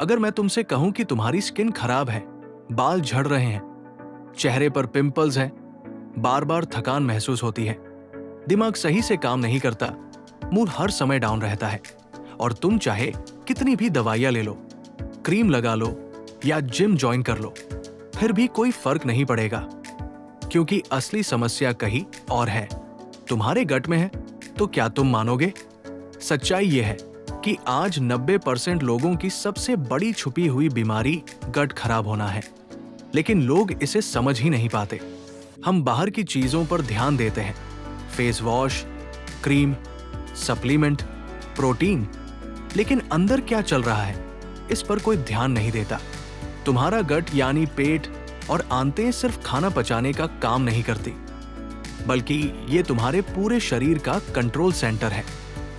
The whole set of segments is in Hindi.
अगर मैं तुमसे कहूं कि तुम्हारी स्किन खराब है, बाल झड़ रहे हैं, चेहरे पर पिंपल्स हैं, बार बार थकान महसूस होती है, दिमाग सही से काम नहीं करता, मूड हर समय डाउन रहता है और तुम चाहे कितनी भी दवाइयां ले लो, क्रीम लगा लो या जिम ज्वाइन कर लो, फिर भी कोई फर्क नहीं पड़ेगा, क्योंकि असली समस्या कहीं और है, तुम्हारे गट में है, तो क्या तुम मानोगे? सच्चाई यह है कि आज 90% लोगों की सबसे बड़ी छुपी हुई बीमारी गट खराब होना है, लेकिन लोग इसे समझ ही नहीं पाते। हम बाहर की चीजों पर ध्यान देते हैं, face wash, cream, supplement, protein, लेकिन अंदर क्या चल रहा है इस पर कोई ध्यान नहीं देता। तुम्हारा गट यानी पेट और आंतें सिर्फ खाना पचाने का काम नहीं करती, बल्कि ये तुम्हारे पूरे शरीर का कंट्रोल सेंटर है।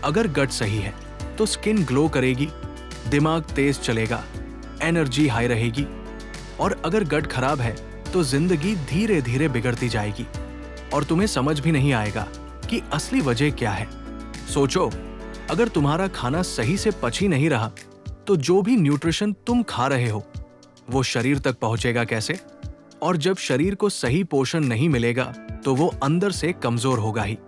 अगर गट सही है तो स्किन ग्लो करेगी, दिमाग तेज चलेगा, एनर्जी हाई रहेगी, और अगर गट खराब है तो जिंदगी धीरे धीरे बिगड़ती जाएगी और तुम्हें समझ भी नहीं आएगा कि असली वजह क्या है। सोचो, अगर तुम्हारा खाना सही से पच ही नहीं रहा तो जो भी न्यूट्रिशन तुम खा रहे हो वो शरीर तक पहुंचेगा कैसे? और जब शरीर को सही पोषण नहीं मिलेगा तो वो अंदर से कमजोर होगा ही,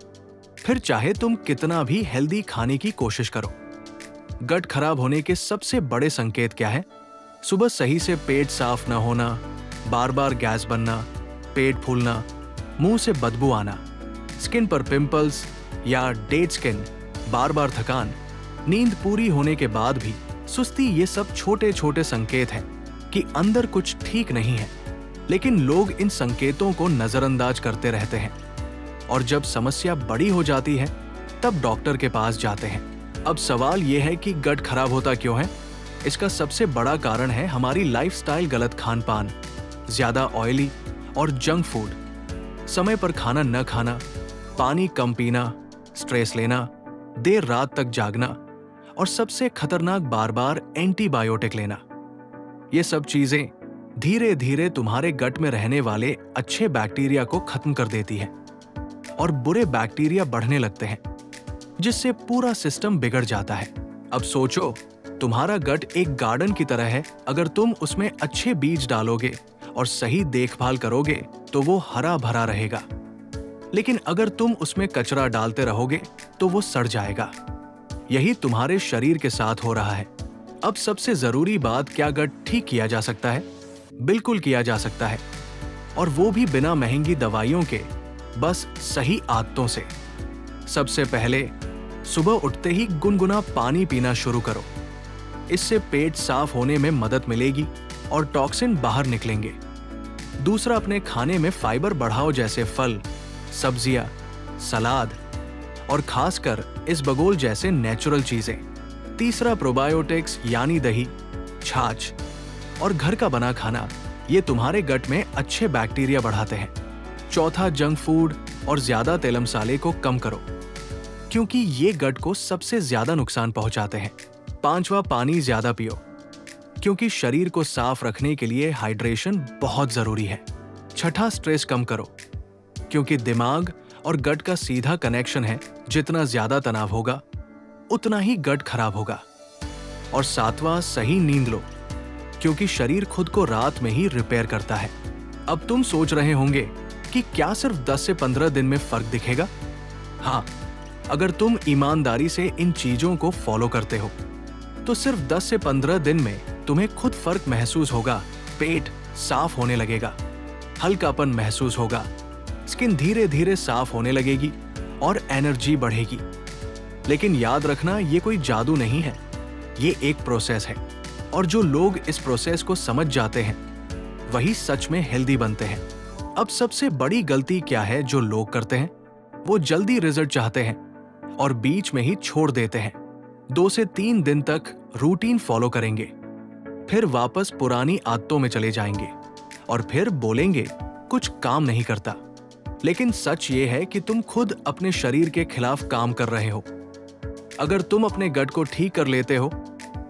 फिर चाहे तुम कितना भी हेल्दी खाने की कोशिश करो। गट खराब होने के सबसे बड़े संकेत क्या है? सुबह सही से पेट साफ न होना, बार बार गैस बनना, पेट फूलना, मुंह से बदबू आना, स्किन पर पिंपल्स या डेड स्किन, बार बार थकान, नींद पूरी होने के बाद भी सुस्ती, ये सब छोटे छोटे संकेत हैं कि अंदर कुछ ठीक नहीं है, लेकिन लोग इन संकेतों को नजरअंदाज करते रहते हैं और जब समस्या बड़ी हो जाती है तब डॉक्टर के पास जाते हैं। अब सवाल यह है कि गट खराब होता क्यों है? इसका सबसे बड़ा कारण है हमारी लाइफस्टाइल, गलत खान पान, ज्यादा ऑयली और जंक फूड, समय पर खाना न खाना, पानी कम पीना, स्ट्रेस लेना, देर रात तक जागना और सबसे खतरनाक बार बार एंटीबायोटिक लेना। ये सब चीजें धीरे धीरे तुम्हारे गट में रहने वाले अच्छे बैक्टीरिया को खत्म कर देती है और बुरे बैक्टीरिया बढ़ने लगते हैं, जिससे पूरा सिस्टम बिगड़ जाता है। अब सोचो, तुम्हारा गट एक गार्डन की तरह है। अगर तुम उसमें अच्छे बीज डालोगे और सही देखभाल करोगे तो वो हरा भरा रहेगा, लेकिन अगर तुम उसमें कचरा डालते रहोगे तो वो सड़ जाएगा। यही तुम्हारे शरीर के साथ हो रहा है। अब सबसे जरूरी बात, क्या गट ठीक किया जा सकता है? बिल्कुल किया जा सकता है, और वो भी बिना महंगी दवाइयों के, बस सही आदतों से। सबसे पहले सुबह उठते ही गुनगुना पानी पीना शुरू करो। इससे पेट साफ होने में मदद मिलेगी और टॉक्सिन बाहर निकलेंगे। दूसरा, अपने खाने में फाइबर बढ़ाओ, जैसे फल, सब्जियां, सलाद और खासकर इसबगोल जैसे नेचुरल चीजें। तीसरा, प्रोबायोटिक्स यानी दही, छाछ और घर का बना खाना, ये तुम्हारे गट में अच्छे बैक्टीरिया बढ़ाते हैं। चौथा, जंक फूड और ज्यादा तेल मसाले को कम करो, क्योंकि ये गट को सबसे ज्यादा नुकसान पहुंचाते हैं। पांचवा, पानी ज्यादा पियो, क्योंकि शरीर को साफ रखने के लिए हाइड्रेशन बहुत जरूरी है। छठा, स्ट्रेस कम करो, क्योंकि दिमाग और गट का सीधा कनेक्शन है, जितना ज्यादा तनाव होगा उतना ही गट खराब होगा। और सातवां, सही नींद लो, क्योंकि शरीर खुद को रात में ही रिपेयर करता है। अब तुम सोच रहे होंगे कि क्या सिर्फ 10 से 15 दिन में फर्क दिखेगा? हाँ, अगर तुम ईमानदारी से इन चीजों को फॉलो करते हो तो सिर्फ 10 से 15 दिन में तुम्हें खुद फर्क महसूस होगा। पेट साफ होने लगेगा, हल्कापन महसूस होगा, स्किन धीरे धीरे साफ होने लगेगी और एनर्जी बढ़ेगी। लेकिन याद रखना, ये कोई जादू नहीं है, ये एक प्रोसेस है, और जो लोग इस प्रोसेस को समझ जाते हैं वही सच में हेल्दी बनते हैं। अब सबसे बड़ी गलती क्या है जो लोग करते हैं? वो जल्दी रिजल्ट चाहते हैं और बीच में ही छोड़ देते हैं। 2 से 3 दिन तक रूटीन फॉलो करेंगे, फिर वापस पुरानी आदतों में चले जाएंगे और फिर बोलेंगे कुछ काम नहीं करता। लेकिन सच ये है कि तुम खुद अपने शरीर के खिलाफ काम कर रहे हो। अगर तुम अपने गट को ठीक कर लेते हो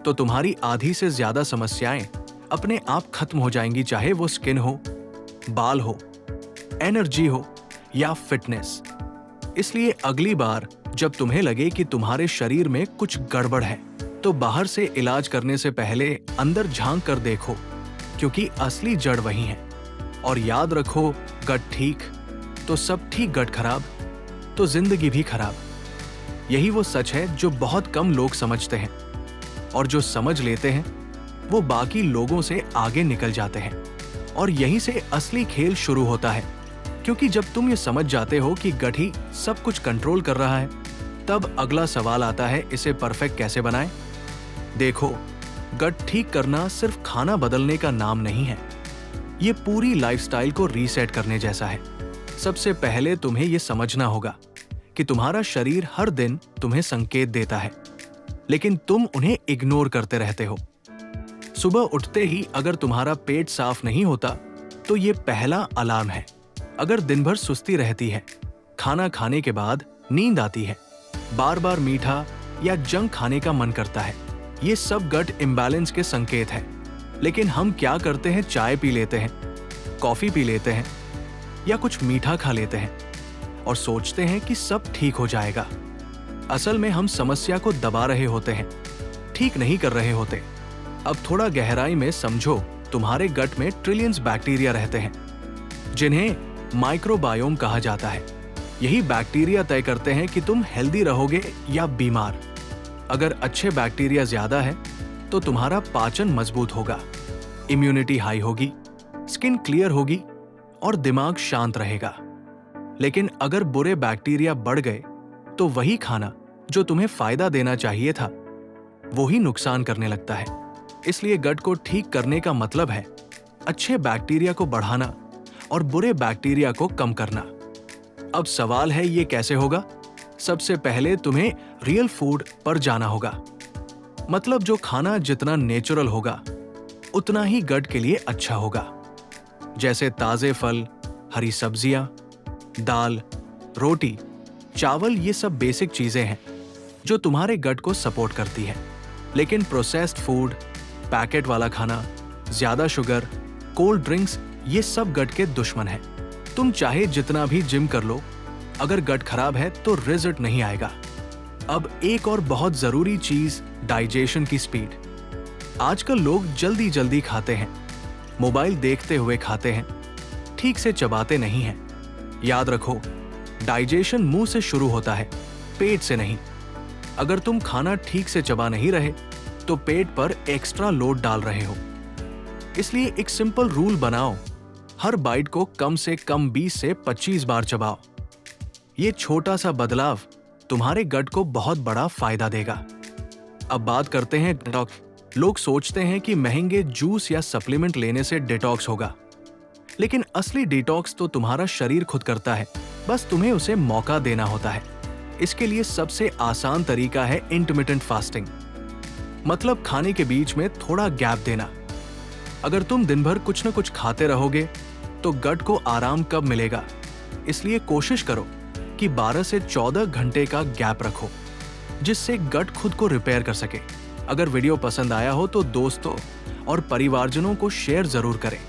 तो तुम्हारी आधी से ज्यादा समस्याएं अपने आप खत्म हो जाएंगी, चाहे वो स्किन हो, बाल हो, एनर्जी हो या फिटनेस। इसलिए अगली बार जब तुम्हें लगे कि तुम्हारे शरीर में कुछ गड़बड़ है तो तो बाहर से इलाज करने से पहले अंदर झांक कर देखो, क्योंकि असली जड़ वही है। और याद रखो, गट ठीक तो सब ठीक, गट खराब तो जिंदगी भी खराब। यही वो सच है जो बहुत कम लोग समझते हैं, और जो समझ लेते हैं वो बाकी लोगों से आगे निकल जाते हैं। और यहीं से असली खेल शुरू होता है, क्योंकि जब तुम ये समझ जाते हो कि गट ही सब कुछ कंट्रोल कर रहा है, तब अगला सवाल आता है, इसे परफेक्ट कैसे बनाएं? देखो, गट ठीक करना सिर्फ खाना बदलने का नाम नहीं है, ये पूरी लाइफस्टाइल को रीसेट करने जैसा है। सबसे पहले तुम्हें ये समझना होगा कि तुम्हारा शरीर हर दिन तुम्हें संकेत देता है, लेकिन तुम उन्हें इग्नोर करते रहते हो। सुबह उठते ही अगर तुम्हारा पेट साफ नहीं होता, तो ये पहला अलार्म है। अगर दिन भर सुस्ती रहती है, खाना खाने के बाद नींद आती है, बार बार मीठा या जंक खाने का मन करता है, ये सब गट इम्बैलेंस के संकेत है। लेकिन हम क्या करते हैं, चाय पी लेते हैं, कॉफी पी लेते हैं या कुछ मीठा खा लेते हैं और सोचते हैं कि सब ठीक हो जाएगा। असल में हम समस्या को दबा रहे होते हैं, ठीक नहीं कर रहे होते। अब थोड़ा गहराई में समझो, तुम्हारे गट में ट्रिलियंस बैक्टीरिया रहते हैं, जिन्हें माइक्रोबायोम कहा जाता है। यही बैक्टीरिया तय करते हैं कि तुम हेल्दी रहोगे या बीमार। अगर अच्छे बैक्टीरिया ज्यादा है तो तुम्हारा पाचन मजबूत होगा, इम्यूनिटी हाई होगी, स्किन क्लियर होगी और दिमाग शांत रहेगा। लेकिन अगर बुरे बैक्टीरिया बढ़ गए तो वही खाना जो तुम्हें फायदा देना चाहिए था, वो ही नुकसान करने लगता है। इसलिए गट को ठीक करने का मतलब है अच्छे बैक्टीरिया को बढ़ाना और बुरे बैक्टीरिया को कम करना। अब सवाल है, ये कैसे होगा? सबसे पहले तुम्हें रियल फूड पर जाना होगा। मतलब जो खाना जितना नेचुरल होगा उतना ही गट के लिए अच्छा होगा। जैसे ताजे फल, हरी सब्जियां, दाल, रोटी, चावल, ये सब बेसिक चीजें हैं जो तुम्हारे गट को सपोर्ट करती है। लेकिन प्रोसेस्ड फूड, पैकेट वाला खाना, ज्यादा शुगर, कोल्ड ड्रिंक्स, ये सब गट के दुश्मन है। तुम चाहे जितना भी जिम कर लो, अगर गट खराब है तो रिजल्ट नहीं आएगा। अब एक और बहुत जरूरी चीज, डाइजेशन की स्पीड। आजकल लोग जल्दी जल्दी खाते हैं, मोबाइल देखते हुए खाते हैं, ठीक से चबाते नहीं हैं। याद रखो, डाइजेशन मुंह से शुरू होता है, पेट से नहीं। अगर तुम खाना ठीक से चबा नहीं रहे तो पेट पर एक्स्ट्रा लोड डाल रहे हो। इसलिए एक सिंपल रूल बनाओ, हर बाइट को कम से कम 20 से 25 बार चबाओ। ये छोटा सा बदलाव तुम्हारे गट को बहुत बड़ा फायदा देगा। अब बात करते हैं डिटॉक्स। लोग सोचते हैं कि महंगे जूस या सप्लीमेंट लेने से डिटॉक्स होगा, लेकिन असली डिटॉक्स तो तुम्हारा शरीर खुद करता है, बस तुम्हें उसे मौका देना होता है। इसके लिए सबसे आसान तरीका है इंटरमिटेंट फास्टिंग, मतलब खाने के बीच में थोड़ा गैप देना। अगर तुम दिन भर कुछ न कुछ खाते रहोगे तो गट को आराम कब मिलेगा? इसलिए कोशिश करो कि 12 से 14 घंटे का गैप रखो, जिससे गट खुद को रिपेयर कर सके। अगर वीडियो पसंद आया हो तो दोस्तों और परिवारजनों को शेयर जरूर करें।